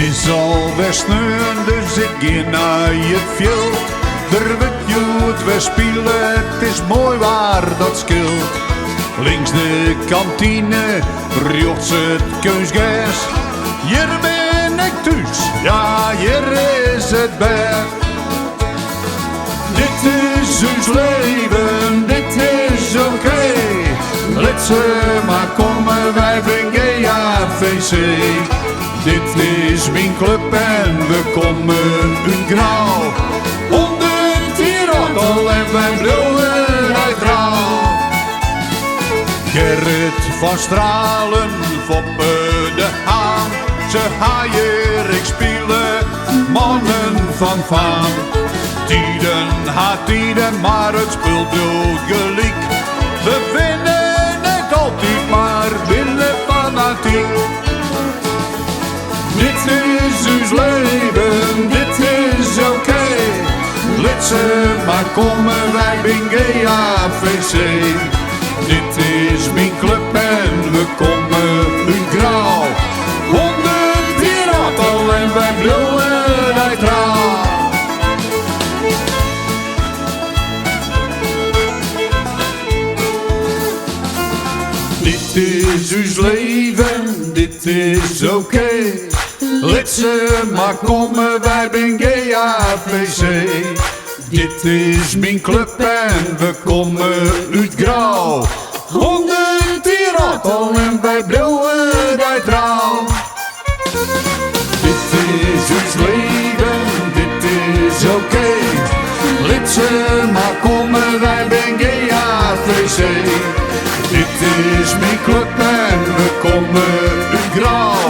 is alweer sneeuwen, dus ik ga naar het veld. Er wordt goed weer spelen, het is mooi waar dat scheelt. Links de kantine, rechts het keusgas. Hier ben ik thuis, ja hier is het bed. Dit is ons leven, dit is oké. Laat ze maar komen, wij zijn GAVC. Dit is mijn club en we komen uit grauw. 100 jaar al en wij blijven uit trouw. Gerrit van Stralen, Foppe de Haan. Ze haaien, ik spelen, mannen van Vaan. Tiden haat tiden, maar het speelt wel gelijk. We winnen het altijd, maar winnen fanatiek. Dit is ons leven, dit is oké. Laat ze maar komen, wij zijn GAVC. Dit is mijn club en we komen uit grauw. 100 jaar al en wij blijven uit trouw. Dit is ons leven, dit is oké. Laat ze maar komen, wij zijn GAVC. Dit is mijn club en we komen uit grauw. 100 jaar al en wij blijven uit trouw. Dit is ons leven, dit is oké. Laat ze maar komen, wij zijn GAVC. Dit is mijn club en we komen uit grauw.